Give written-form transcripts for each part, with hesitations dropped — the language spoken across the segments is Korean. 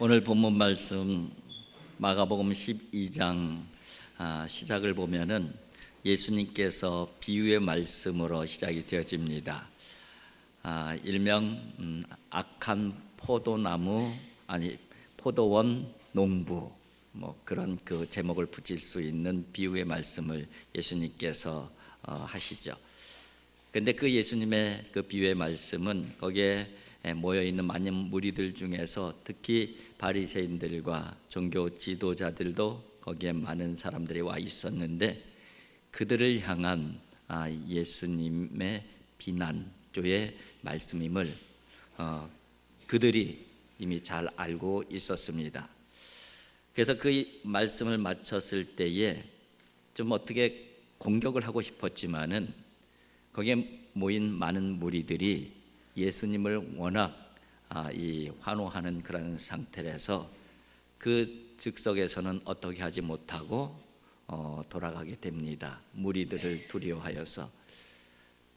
오늘 본문 말씀 마가복음 12장 시작을 보면은 예수님께서 비유의 말씀으로 시작이 되어집니다. 일명 악한 포도나무 포도원 농부 그런 그 제목을 붙일 수 있는 비유의 말씀을 예수님께서 하시죠. 근데 그 예수님의 그 비유의 말씀은 거기에 모여 있는 많은 무리들 중에서 특히 바리새인들과 종교 지도자들도 거기에 많은 사람들이 와 있었는데 그들을 향한 예수님의 비난조의 말씀임을 그들이 이미 잘 알고 있었습니다. 그래서 그 말씀을 마쳤을 때에 좀 어떻게 공격을 하고 싶었지만은 거기에 모인 많은 무리들이 예수님을 워낙 환호하는 그런 상태라서 그 즉석에서는 어떻게 하지 못하고 돌아가게 됩니다. 무리들을 두려워하여서.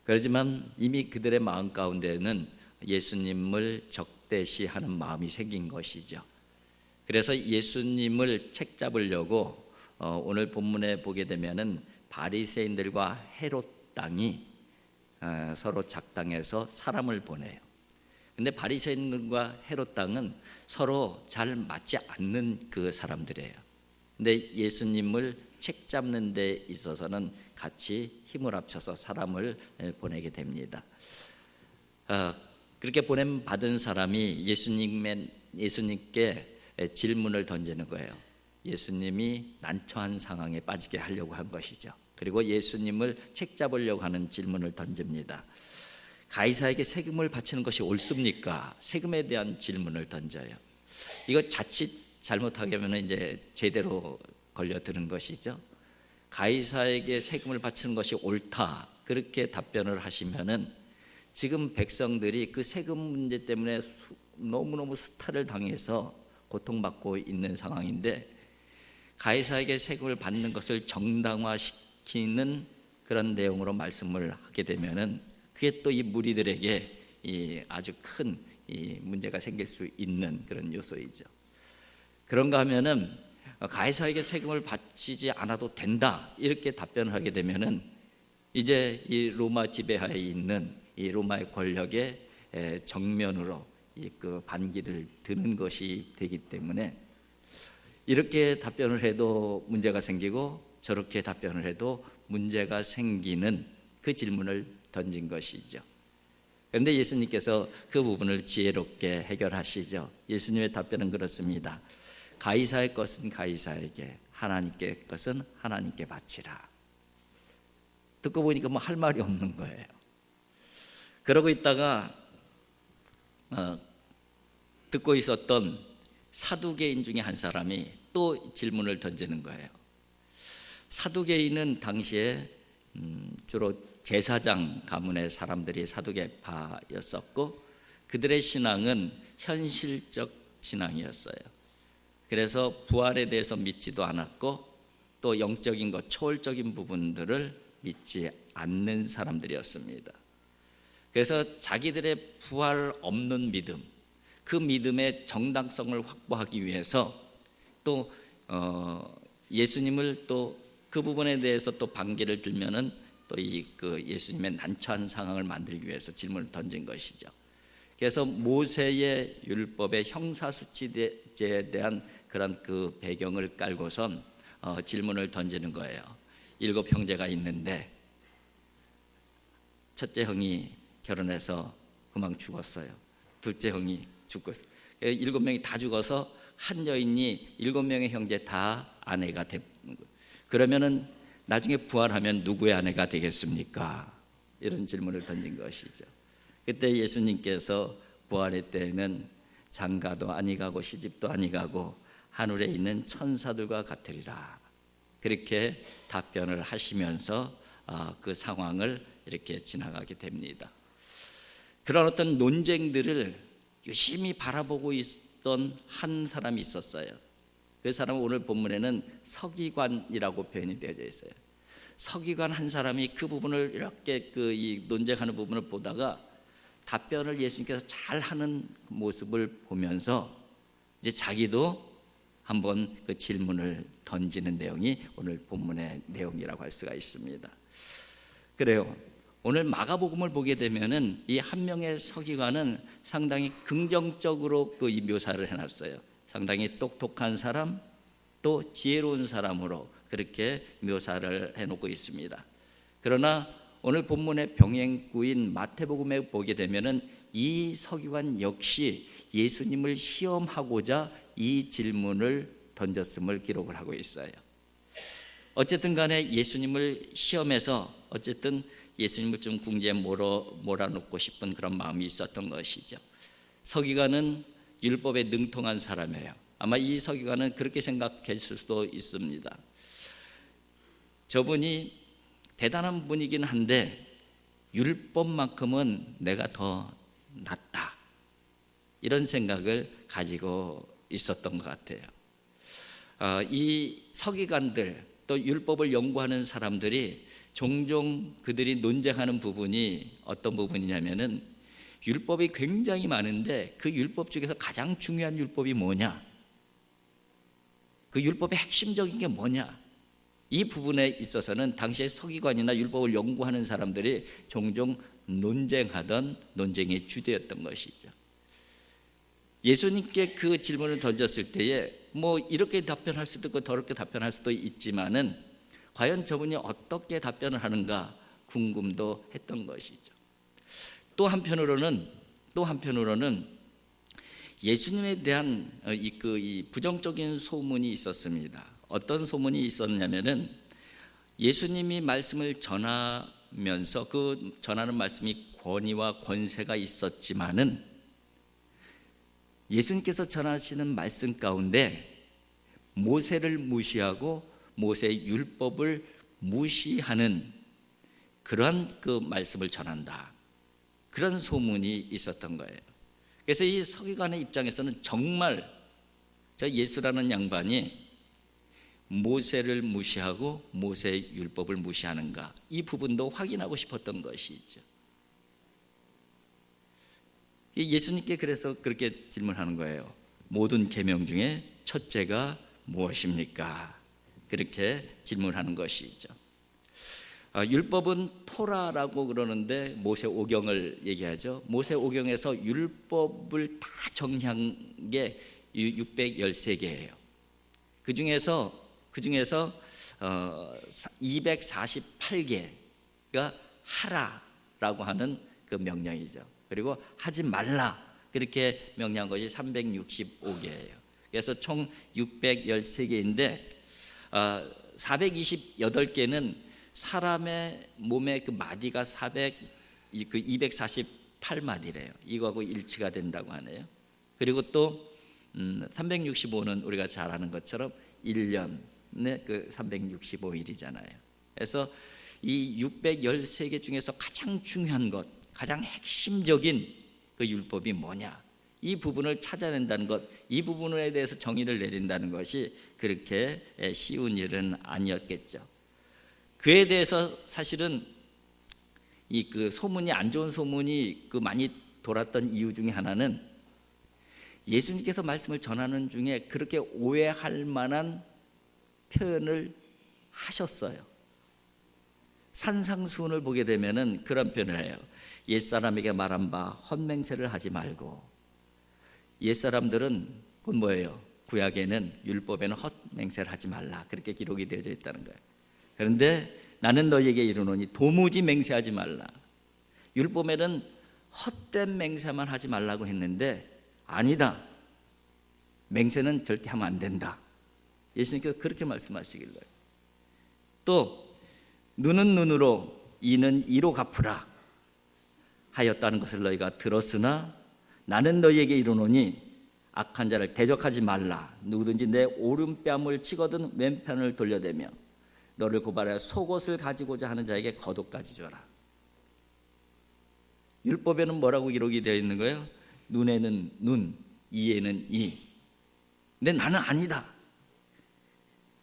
그렇지만 이미 그들의 마음 가운데는 예수님을 적대시하는 마음이 생긴 것이죠. 그래서 예수님을 책잡으려고 오늘 본문에 보게 되면은 바리새인들과 헤롯 당이 서로 작당해서 사람을 보내요. 근데 바리새인과 헤롯 당은 서로 잘 맞지 않는 그 사람들이에요. 근데 예수님을 책잡는 데 있어서는 같이 힘을 합쳐서 사람을 보내게 됩니다. 그렇게 보냄 받은 사람이 예수님께 질문을 던지는 거예요. 예수님이 난처한 상황에 빠지게 하려고 한 것이죠. 그리고 예수님을 책잡으려고 하는 질문을 던집니다. 가이사에게 세금을 바치는 것이 옳습니까? 세금에 대한 질문을 던져요. 이거 자칫 잘못하게 하면 이제 제대로 걸려드는 것이죠. 가이사에게 세금을 바치는 것이 옳다 그렇게 답변을 하시면은 지금 백성들이 그 세금 문제 때문에 너무너무 수탈을 당해서 고통받고 있는 상황인데 가이사에게 세금을 받는 것을 정당화시키는 그런 내용으로 말씀을 하게 되면은 그게 또 이 무리들에게 아주 큰 문제가 생길 수 있는 그런 요소이죠. 그런가 하면은 가이사에게 세금을 바치지 않아도 된다 이렇게 답변을 하게 되면은 이제 이 로마 지배하에 있는 이 로마의 권력의 정면으로 그 반기를 드는 것이 되기 때문에 이렇게 답변을 해도 문제가 생기고 저렇게 답변을 해도 문제가 생기는 그 질문을 던진 것이죠. 그런데 예수님께서 그 부분을 지혜롭게 해결하시죠. 예수님의 답변은 그렇습니다. 가이사의 것은 가이사에게, 하나님께 것은 하나님께 바치라. 듣고 보니까 할 말이 없는 거예요. 그러고 있다가 듣고 있었던 사두개인 중에 한 사람이 또 질문을 던지는 거예요. 사두개인은 당시에 주로 제사장 가문의 사람들이 사두개파였었고 그들의 신앙은 현실적 신앙이었어요. 그래서 부활에 대해서 믿지도 않았고 또 영적인 것, 초월적인 부분들을 믿지 않는 사람들이었습니다. 그래서 자기들의 부활 없는 믿음, 그 믿음의 정당성을 확보하기 위해서 또 예수님을 또 그 부분에 대해서 또 반기를 들면은 또 그 예수님의 난처한 상황을 만들기 위해서 질문을 던진 것이죠. 그래서 모세의 율법의 형사수치제에 대한 그런 그 배경을 깔고선 질문을 던지는 거예요. 7 형제가 있는데 첫째 형이 결혼해서 그만 죽었어요. 둘째 형이 죽었어요. 7명이 다 죽어서 한 여인이 7명의 형제 다 아내가 되는 거예요. 그러면은 나중에 부활하면 누구의 아내가 되겠습니까? 이런 질문을 던진 것이죠. 그때 예수님께서 부활의 때에는 장가도 아니 가고 시집도 아니 가고 하늘에 있는 천사들과 같으리라. 그렇게 답변을 하시면서 그 상황을 이렇게 지나가게 됩니다. 그런 어떤 논쟁들을 유심히 바라보고 있던 한 사람이 있었어요. 그 사람은 오늘 본문에는 서기관이라고 표현이 되어져 있어요. 서기관 한 사람이 그 부분을 이렇게 이 논쟁하는 부분을 보다가 답변을 예수님께서 잘 하는 모습을 보면서 이제 자기도 한번 그 질문을 던지는 내용이 오늘 본문의 내용이라고 할 수가 있습니다. 그래요. 오늘 마가복음을 보게 되면은 이 한 명의 서기관은 상당히 긍정적으로 이 묘사를 해놨어요. 상당히 똑똑한 사람, 또 지혜로운 사람으로 그렇게 묘사를 해놓고 있습니다. 그러나 오늘 본문의 병행구인 마태복음에 보게 되면은 이 서기관 역시 예수님을 시험하고자 이 질문을 던졌음을 기록을 하고 있어요. 어쨌든 간에 예수님을 시험해서 어쨌든 예수님을 좀 궁지에 몰아놓고 싶은 그런 마음이 있었던 것이죠. 서기관은 율법에 능통한 사람이에요. 아마 이 서기관은 그렇게 생각했을 수도 있습니다. 저분이 대단한 분이긴 한데 율법만큼은 내가 더 낫다, 이런 생각을 가지고 있었던 것 같아요. 이 서기관들 또 율법을 연구하는 사람들이 종종 그들이 논쟁하는 부분이 어떤 부분이냐면은 율법이 굉장히 많은데 그 율법 중에서 가장 중요한 율법이 뭐냐, 그 율법의 핵심적인 게 뭐냐, 이 부분에 있어서는 당시의 서기관이나 율법을 연구하는 사람들이 종종 논쟁하던 논쟁의 주제였던 것이죠. 예수님께 그 질문을 던졌을 때에 뭐 이렇게 답변할 수도 있고 저렇게 답변할 수도 있지만은 과연 저분이 어떻게 답변을 하는가 궁금도 했던 것이죠. 또 한편으로는 예수님에 대한 이 부정적인 소문이 있었습니다. 어떤 소문이 있었냐면은 예수님이 말씀을 전하면서 그 전하는 말씀이 권위와 권세가 있었지만은 예수님께서 전하시는 말씀 가운데 모세를 무시하고 모세의 율법을 무시하는 그러한 그 말씀을 전한다, 그런 소문이 있었던 거예요. 그래서 이 서기관의 입장에서는 정말 저 예수라는 양반이 모세를 무시하고 모세의 율법을 무시하는가, 이 부분도 확인하고 싶었던 것이죠. 예수님께 그래서 그렇게 질문하는 거예요. 모든 계명 중에 첫째가 무엇입니까? 그렇게 질문하는 것이죠. 율법은 토라라고 그러는데 모세 오경을 얘기하죠. 모세 오경에서 율법을 다 정리한 게 613개예요. 그 중에서 248개가 하라라고 하는 그 명령이죠. 그리고 하지 말라 그렇게 명령한 것이 365개예요. 그래서 총 613개인데 428개는 사람의 몸의 그 마디가 248마디래요. 이거하고 일치가 된다고 하네요. 그리고 또 365는 우리가 잘 아는 것처럼 1년에 그 365일이잖아요. 그래서 이 613개 중에서 가장 중요한 것, 가장 핵심적인 그 율법이 뭐냐, 이 부분을 찾아낸다는 것, 이 부분에 대해서 정의를 내린다는 것이 그렇게 쉬운 일은 아니었겠죠. 그에 대해서 사실은 이 그 소문이, 안 좋은 소문이 그 많이 돌았던 이유 중에 하나는 예수님께서 말씀을 전하는 중에 그렇게 오해할 만한 표현을 하셨어요. 산상수훈을 보게 되면은 그런 표현을 해요. 옛사람에게 말한 바 헛맹세를 하지 말고. 옛사람들은 그건 뭐예요? 구약에는 율법에는 헛맹세를 하지 말라, 그렇게 기록이 되어져 있다는 거예요. 그런데 나는 너희에게 이르노니 도무지 맹세하지 말라. 율법에는 헛된 맹세만 하지 말라고 했는데 아니다, 맹세는 절대 하면 안 된다. 예수님께서 그렇게 말씀하시길래. 또 눈은 눈으로 이는 이로 갚으라 하였다는 것을 너희가 들었으나 나는 너희에게 이르노니 악한 자를 대적하지 말라. 누구든지 내 오른뺨을 치거든 왼편을 돌려대며 너를 고발하여 속옷을 가지고자 하는 자에게 겉옷까지 줘라. 율법에는 뭐라고 기록이 되어 있는 거예요? 눈에는 눈, 이에는 이. 근데 나는 아니다.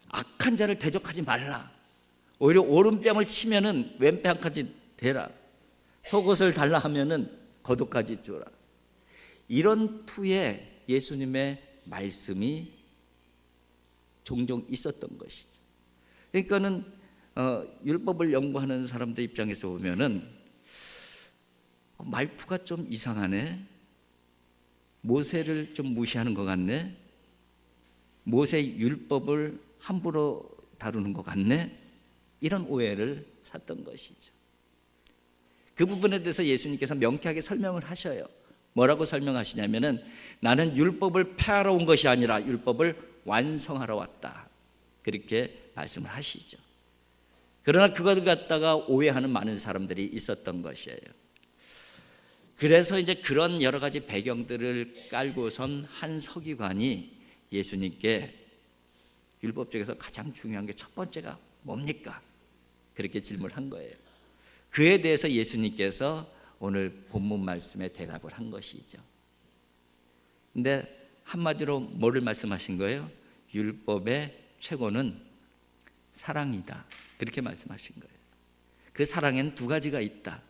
악한 자를 대적하지 말라. 오히려 오른뺨을 치면은 왼뺨까지 대라. 속옷을 달라 하면은 겉옷까지 줘라. 이런 투의 예수님의 말씀이 종종 있었던 것이죠. 그러니까는 율법을 연구하는 사람들 입장에서 보면은 말투가 좀 이상하네, 모세를 좀 무시하는 것 같네, 모세 율법을 함부로 다루는 것 같네, 이런 오해를 샀던 것이죠. 그 부분에 대해서 예수님께서 명쾌하게 설명을 하셔요. 뭐라고 설명하시냐면은 나는 율법을 폐하러 온 것이 아니라 율법을 완성하러 왔다, 그렇게 말씀을 하시죠. 그러나 그것을 갖다가 오해하는 많은 사람들이 있었던 것이에요. 그래서 이제 그런 여러 가지 배경들을 깔고선 한 서기관이 예수님께 율법 중에서 가장 중요한 게 첫 번째가 뭡니까? 그렇게 질문을 한 거예요. 그에 대해서 예수님께서 오늘 본문 말씀에 대답을 한 것이죠. 근데 한마디로 뭐를 말씀하신 거예요? 율법의 최고는 사랑이다, 그렇게 말씀하신 거예요. 그 사랑에는 두 가지가 있다.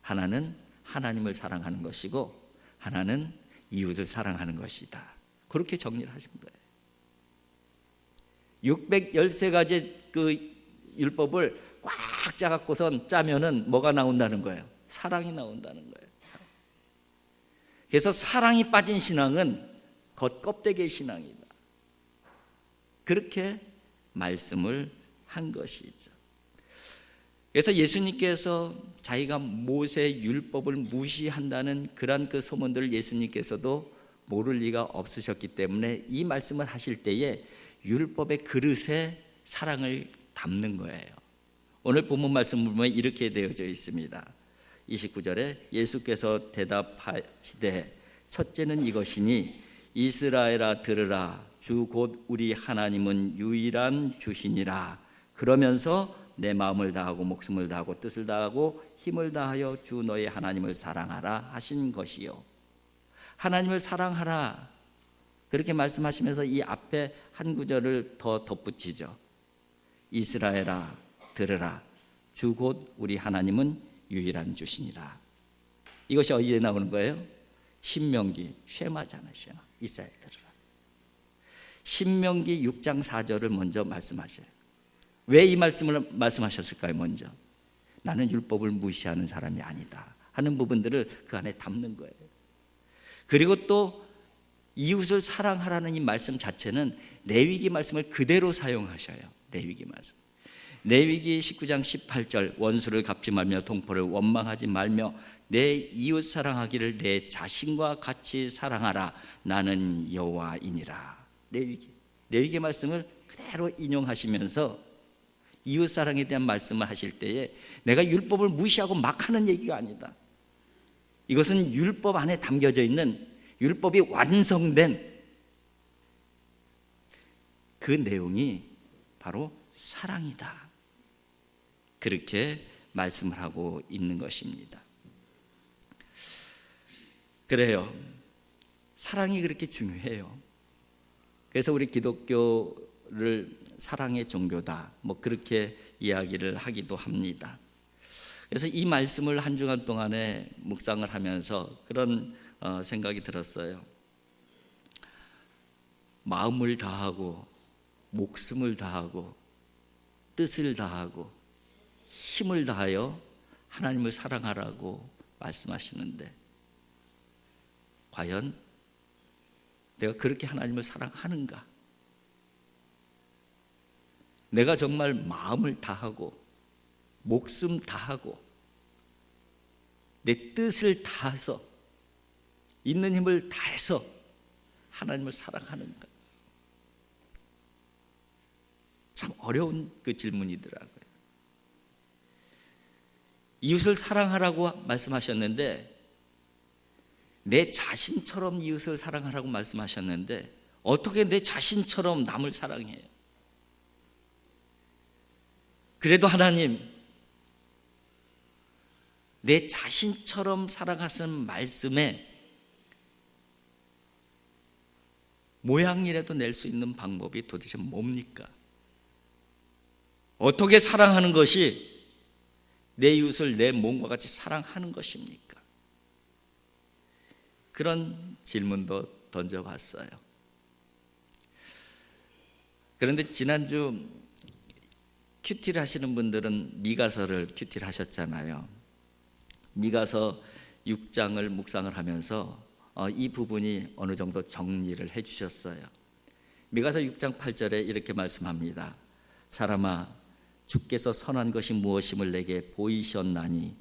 하나는 하나님을 사랑하는 것이고 하나는 이웃을 사랑하는 것이다, 그렇게 정리를 하신 거예요. 613가지 그 율법을 꽉 짜갖고선 짜면은 뭐가 나온다는 거예요? 사랑이 나온다는 거예요. 그래서 사랑이 빠진 신앙은 겉껍데기의 신앙이다, 그렇게 말씀을 한 것이죠. 그래서 예수님께서 자기가 모세 율법을 무시한다는 그런 그 소문들을 예수님께서도 모를 리가 없으셨기 때문에 이 말씀을 하실 때에 율법의 그릇에 사랑을 담는 거예요. 오늘 본문 말씀을 보면 이렇게 되어져 있습니다. 29절에 예수께서 대답하시되 첫째는 이것이니 이스라엘아 들으라, 주 곧 우리 하나님은 유일한 주시니라. 그러면서 내 마음을 다하고 목숨을 다하고 뜻을 다하고 힘을 다하여 주 너의 하나님을 사랑하라 하신 것이요. 하나님을 사랑하라, 그렇게 말씀하시면서 이 앞에 한 구절을 더 덧붙이죠. 이스라엘아 들으라, 주 곧 우리 하나님은 유일한 주시니라. 이것이 어디에 나오는 거예요? 신명기, 쉐마잖아요. 쉐마. 이스라엘 들으라. 신명기 6장 4절을 먼저 말씀하셔요. 왜 이 말씀을 말씀하셨을까요? 먼저 나는 율법을 무시하는 사람이 아니다 하는 부분들을 그 안에 담는 거예요. 그리고 또 이웃을 사랑하라는 이 말씀 자체는 레위기 말씀을 그대로 사용하셔요. 레위기 말씀. 레위기 19장 18절 원수를 갚지 말며 동포를 원망하지 말며 내 이웃 사랑하기를 내 자신과 같이 사랑하라, 나는 여호와이니라. 레위기 말씀을 그대로 인용하시면서 이웃 사랑에 대한 말씀을 하실 때에 내가 율법을 무시하고 막 하는 얘기가 아니다. 이것은 율법 안에 담겨져 있는, 율법이 완성된 그 내용이 바로 사랑이다, 그렇게 말씀을 하고 있는 것입니다. 그래요, 사랑이 그렇게 중요해요. 그래서 우리 기독교를 사랑의 종교다, 뭐 그렇게 이야기를 하기도 합니다. 그래서 이 말씀을 한 주간 동안에 묵상을 하면서 그런 생각이 들었어요. 마음을 다하고 목숨을 다하고 뜻을 다하고 힘을 다하여 하나님을 사랑하라고 말씀하시는데 과연 내가 그렇게 하나님을 사랑하는가? 내가 정말 마음을 다하고 목숨 다하고 내 뜻을 다해서 있는 힘을 다해서 하나님을 사랑하는가? 참 어려운 그 질문이더라고요. 이웃을 사랑하라고 말씀하셨는데 내 자신처럼 이웃을 사랑하라고 말씀하셨는데 어떻게 내 자신처럼 남을 사랑해요? 그래도 하나님, 내 자신처럼 사랑하시는 말씀에 모양이라도 낼 수 있는 방법이 도대체 뭡니까? 어떻게 사랑하는 것이 내 이웃을 내 몸과 같이 사랑하는 것입니까? 그런 질문도 던져봤어요. 그런데 지난주 큐티를 하시는 분들은 미가서를 큐티를 하셨잖아요. 미가서 6장을 묵상을 하면서 이 부분이 어느 정도 정리를 해 주셨어요. 미가서 6장 8절에 이렇게 말씀합니다. 사람아, 주께서 선한 것이 무엇임을 내게 보이셨나니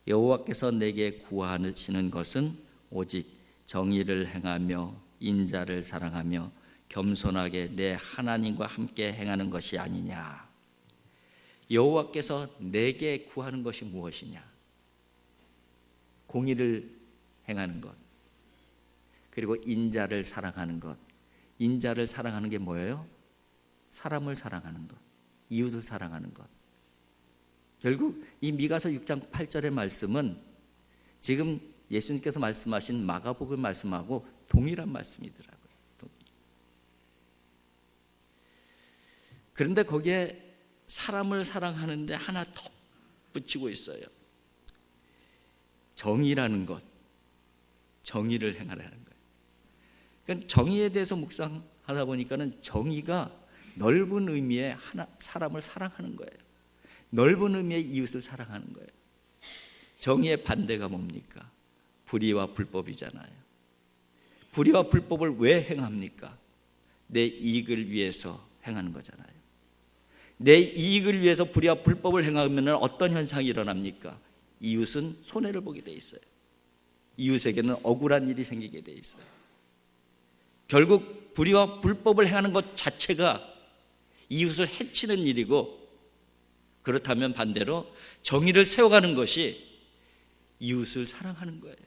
여호와께서 내게 구하시는 것은 오직 정의를 행하며 인자를 사랑하며 겸손하게 내 하나님과 함께 행하는 것이 아니냐. 여호와께서 내게 구하는 것이 무엇이냐? 공의를 행하는 것, 그리고 인자를 사랑하는 것. 인자를 사랑하는 게 뭐예요? 사람을 사랑하는 것, 이웃을 사랑하는 것. 결국 이 미가서 6장 8절의 말씀은 지금 예수님께서 말씀하신 마가복음 말씀하고 동일한 말씀이더라고요. 그런데 거기에 사람을 사랑하는데 하나 더 붙이고 있어요. 정의라는 것, 정의를 행하라는 거예요. 그러니까 정의에 대해서 묵상하다 보니까는 정의가 넓은 의미의 사람을 사랑하는 거예요. 넓은 의미의 이웃을 사랑하는 거예요. 정의의 반대가 뭡니까? 불의와 불법이잖아요. 불의와 불법을 왜 행합니까? 내 이익을 위해서 행하는 거잖아요. 내 이익을 위해서 불의와 불법을 행하면 어떤 현상이 일어납니까? 이웃은 손해를 보게 돼 있어요. 이웃에게는 억울한 일이 생기게 돼 있어요. 결국 불의와 불법을 행하는 것 자체가 이웃을 해치는 일이고, 그렇다면 반대로 정의를 세워가는 것이 이웃을 사랑하는 거예요.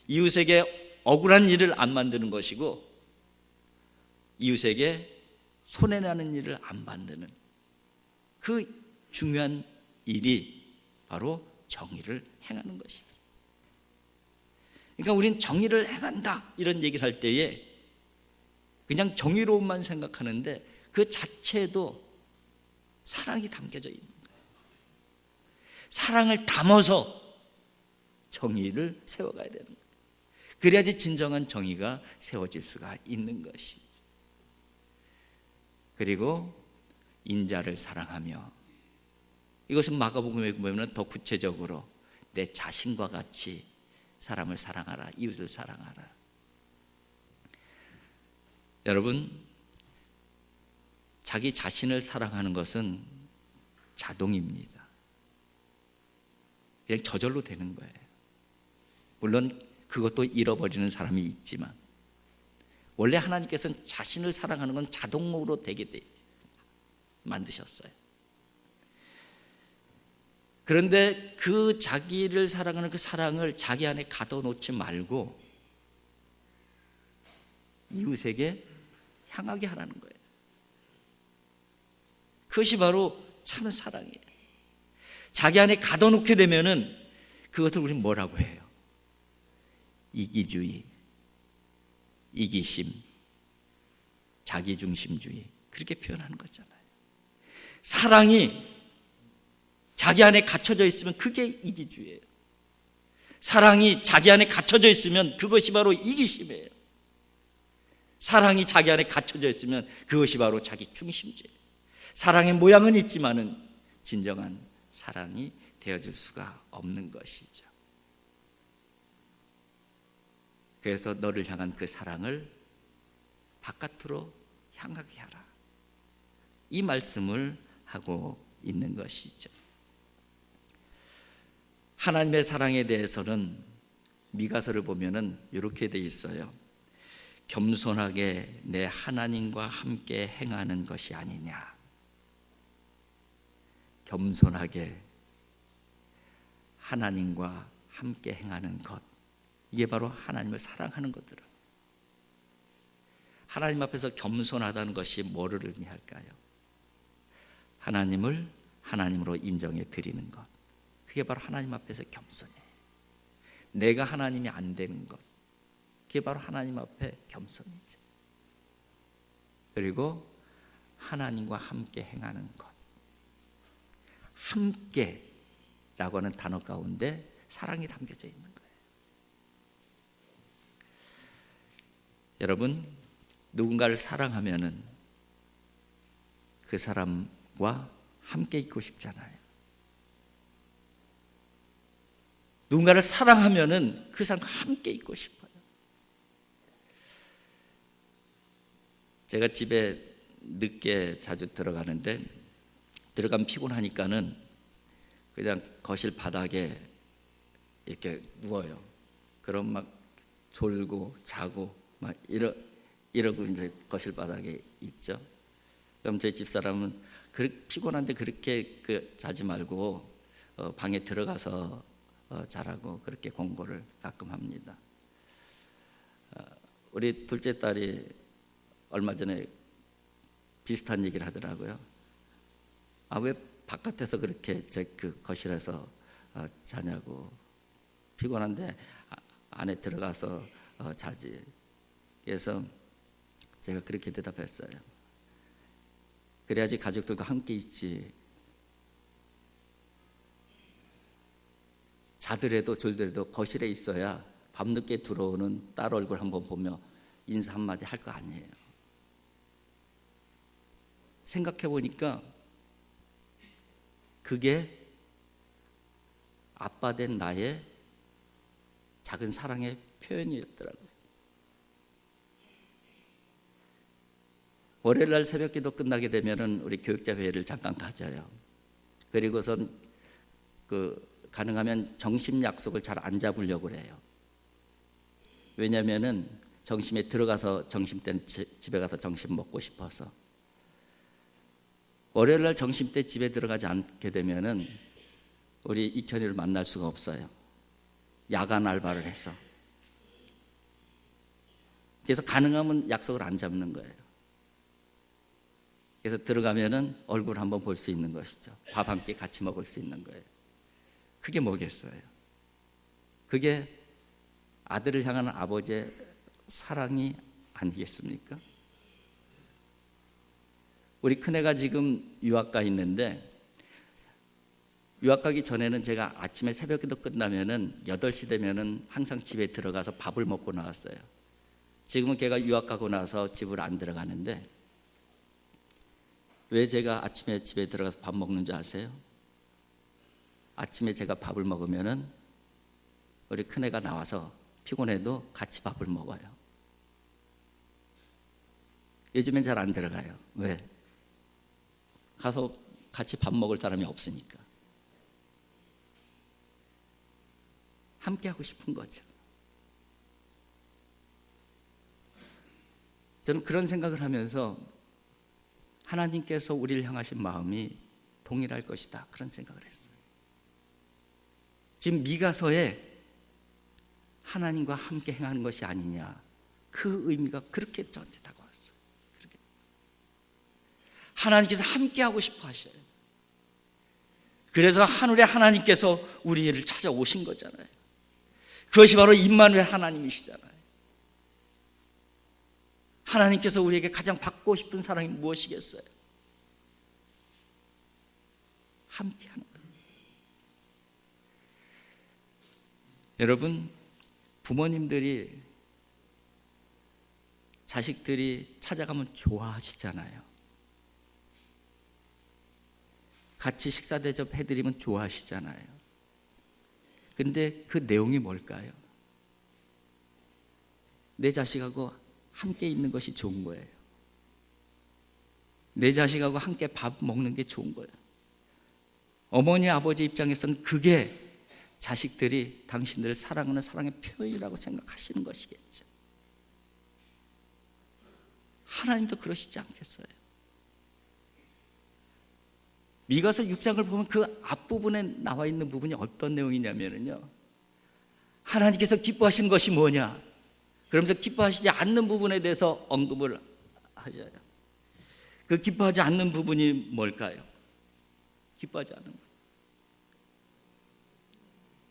이웃에게 억울한 일을 안 만드는 것이고, 이웃에게 손해나는 일을 안 만드는 그 중요한 일이 바로 정의를 행하는 것이다. 그러니까 우린 정의를 행한다 이런 얘기를 할 때에 그냥 정의로움만 생각하는데 그 자체에도 사랑이 담겨져 있는 거예요. 사랑을 담아서 정의를 세워가야 되는 거예요. 그래야지 진정한 정의가 세워질 수가 있는 것이죠. 그리고 인자를 사랑하며, 이것은 마가복음에 보면 더 구체적으로 내 자신과 같이 사람을 사랑하라, 이웃을 사랑하라. 여러분, 자기 자신을 사랑하는 것은 자동입니다. 그냥 저절로 되는 거예요. 물론 그것도 잃어버리는 사람이 있지만 원래 하나님께서는 자신을 사랑하는 건 자동으로 되게 만드셨어요. 그런데 그 자기를 사랑하는 그 사랑을 자기 안에 가둬놓지 말고 이웃에게 향하게 하라는 거예요. 그것이 바로 참 사랑이에요. 자기 안에 가둬놓게 되면은 그것을 우리는 뭐라고 해요? 이기주의, 이기심, 자기중심주의, 그렇게 표현하는 거잖아요. 사랑이 자기 안에 갇혀져 있으면 그게 이기주의예요. 사랑이 자기 안에 갇혀져 있으면 그것이 바로 이기심이에요. 사랑이 자기 안에 갇혀져 있으면 그것이 바로 자기 중심주의예요. 사랑의 모양은 있지만은 진정한 사랑이 되어질 수가 없는 것이죠. 그래서 너를 향한 그 사랑을 바깥으로 향하게 하라, 이 말씀을 하고 있는 것이죠. 하나님의 사랑에 대해서는 미가서를 보면은 이렇게 돼 있어요. 겸손하게 내 하나님과 함께 행하는 것이 아니냐. 겸손하게 하나님과 함께 행하는 것, 이게 바로 하나님을 사랑하는 것들은. 하나님 앞에서 겸손하다는 것이 뭐를 의미할까요? 하나님을 하나님으로 인정해 드리는 것, 그게 바로 하나님 앞에서 겸손이에요. 내가 하나님이 안 되는 것, 그게 바로 하나님 앞에 겸손이죠. 그리고 하나님과 함께 행하는 것, 함께라고 하는 단어 가운데 사랑이 담겨져 있는 거예요. 여러분, 누군가를 사랑하면은 그 사람과 함께 있고 싶잖아요. 누군가를 사랑하면은 그 사람과 함께 있고 싶어요. 제가 집에 늦게 자주 들어가는데 들어가면 피곤하니까는 그냥 거실 바닥에 이렇게 누워요. 그럼 막 졸고 자고 막 이러고 이제 거실 바닥에 있죠. 그럼 저희 집사람은 피곤한데 그렇게 자지 말고 방에 들어가서 자라고 그렇게 권고를 가끔 합니다. 우리 둘째 딸이 얼마 전에 비슷한 얘기를 하더라고요. 왜 바깥에서 그렇게 그 거실에서 자냐고. 피곤한데 안에 들어가서 자지. 그래서 제가 그렇게 대답했어요. 그래야지 가족들과 함께 있지. 자더라도 졸더라도 거실에 있어야 밤늦게 들어오는 딸 얼굴 한번 보며 인사 한마디 할 거 아니에요. 생각해 보니까 그게 아빠 된 나의 작은 사랑의 표현이었더라고요. 월요일 날 새벽 기도 끝나게 되면은 우리 교육자 회의를 잠깐 가져요. 그리고선 가능하면 점심 약속을 잘 안 잡으려고 그래요. 왜냐면은 점심에 들어가서 점심 때는 집에 가서 점심 먹고 싶어서. 월요일 날 점심 때 집에 들어가지 않게 되면은 우리 이현이를 만날 수가 없어요. 야간 알바를 해서. 그래서 가능하면 약속을 안 잡는 거예요. 그래서 들어가면은 얼굴 한번 볼 수 있는 것이죠. 밥 한 끼 같이 먹을 수 있는 거예요. 그게 뭐겠어요? 그게 아들을 향하는 아버지의 사랑이 아니겠습니까? 우리 큰애가 지금 유학 가 있는데 유학 가기 전에는 제가 아침에 새벽 기도 끝나면은 8시 되면은 항상 집에 들어가서 밥을 먹고 나왔어요. 지금은 걔가 유학 가고 나서 집을 안 들어가는데 왜 제가 아침에 집에 들어가서 밥 먹는 줄 아세요? 아침에 제가 밥을 먹으면은 우리 큰애가 나와서 피곤해도 같이 밥을 먹어요. 요즘엔 잘 안 들어가요. 왜? 가서 같이 밥 먹을 사람이 없으니까. 함께 하고 싶은 거죠. 저는 그런 생각을 하면서 하나님께서 우리를 향하신 마음이 동일할 것이다. 그런 생각을 했어요. 지금 미가서에 하나님과 함께 행하는 것이 아니냐. 그 의미가 그렇게 저한테 다가왔어요. 그렇게. 하나님께서 함께 하고 싶어 하셔요. 그래서 하늘의 하나님께서 우리를 찾아오신 거잖아요. 그것이 바로 임마누엘 하나님이시잖아요. 하나님께서 우리에게 가장 받고 싶은 사랑이 무엇이겠어요? 함께하는 거예요. 여러분, 부모님들이 자식들이 찾아가면 좋아하시잖아요. 같이 식사 대접해드리면 좋아하시잖아요. 근데 그 내용이 뭘까요? 내 자식하고 함께 있는 것이 좋은 거예요. 내 자식하고 함께 밥 먹는 게 좋은 거예요. 어머니 아버지 입장에서는 그게 자식들이 당신들을 사랑하는 사랑의 표현이라고 생각하시는 것이겠죠. 하나님도 그러시지 않겠어요? 미가서 6장을 보면 그 앞부분에 나와 있는 부분이 어떤 내용이냐면요, 하나님께서 기뻐하시는 것이 뭐냐, 그러면서 기뻐하시지 않는 부분에 대해서 언급을 하셔요. 그 기뻐하지 않는 부분이 뭘까요? 기뻐하지 않는 것.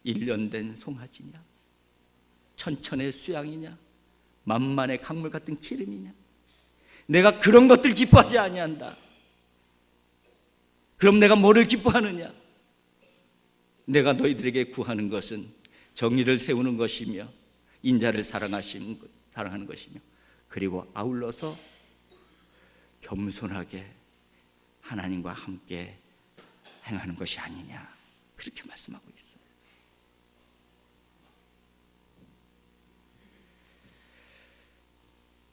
1년 된 송아지냐, 천천의 수양이냐, 만만의 강물 같은 기름이냐. 내가 그런 것들 기뻐하지 아니한다. 그럼 내가 뭐를 기뻐하느냐? 내가 너희들에게 구하는 것은 정의를 세우는 것이며 인자를 사랑하는 것이며, 그리고 아울러서 겸손하게 하나님과 함께 행하는 것이 아니냐, 그렇게 말씀하고 있어요.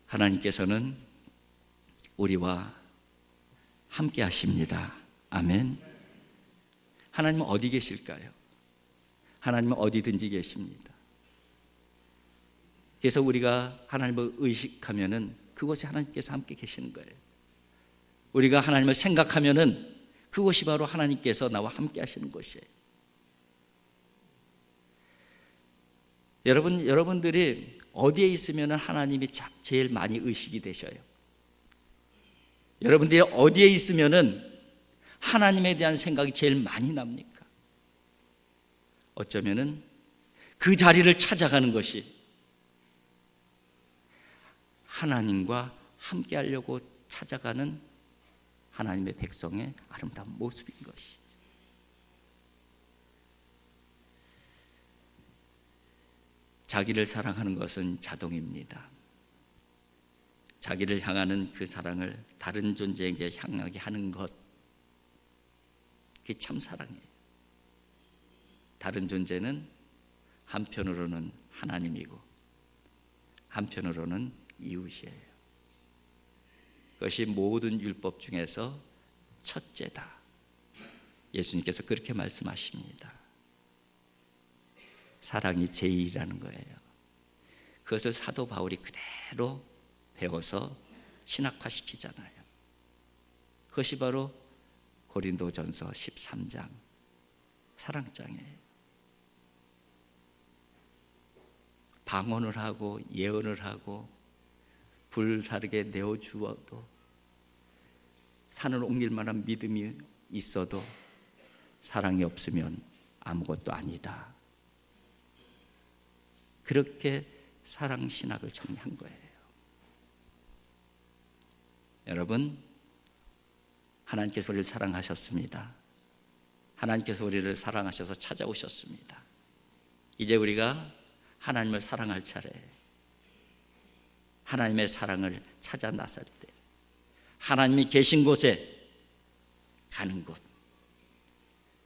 하나님께서는 우리와 함께 하십니다. 아멘. 하나님은 어디 계실까요? 하나님은 어디든지 계십니다. 그래서 우리가 하나님을 의식하면은 그곳에 하나님께서 함께 계시는 거예요. 우리가 하나님을 생각하면은 그것이 바로 하나님께서 나와 함께 하시는 것이에요. 여러분들이 어디에 있으면 하나님이 제일 많이 의식이 되셔요? 여러분들이 어디에 있으면 하나님에 대한 생각이 제일 많이 납니까? 어쩌면은 그 자리를 찾아가는 것이 하나님과 함께 하려고 찾아가는 하나님의 백성의 아름다운 모습인 것이죠. 자기를 사랑하는 것은 자동입니다. 자기를 향하는 그 사랑을 다른 존재에게 향하게 하는 것, 그게 참 사랑이에요. 다른 존재는 한편으로는 하나님이고 한편으로는 이웃이에요. 그것이 모든 율법 중에서 첫째다. 예수님께서 그렇게 말씀하십니다. 사랑이 제일이라는 거예요. 그것을 사도 바울이 그대로 배워서 신학화시키잖아요. 그것이 바로 고린도전서 13장 사랑장이에요. 방언을 하고 예언을 하고 불사르게 내어주어도 산을 옮길 만한 믿음이 있어도 사랑이 없으면 아무것도 아니다. 그렇게 사랑 신학을 정리한 거예요. 여러분, 하나님께서 우리를 사랑하셨습니다. 하나님께서 우리를 사랑하셔서 찾아오셨습니다. 이제 우리가 하나님을 사랑할 차례예요. 하나님의 사랑을 찾아 나설 때, 하나님이 계신 곳에 가는 곳,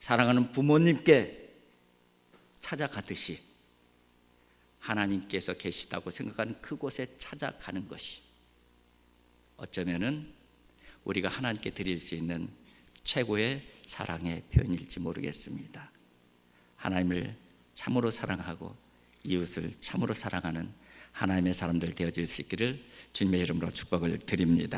사랑하는 부모님께 찾아가듯이 하나님께서 계시다고 생각하는 그곳에 찾아가는 것이 어쩌면은 우리가 하나님께 드릴 수 있는 최고의 사랑의 표현일지 모르겠습니다. 하나님을 참으로 사랑하고 이웃을 참으로 사랑하는 하나님의 사람들 되어질 수 있기를 주님의 이름으로 축복을 드립니다.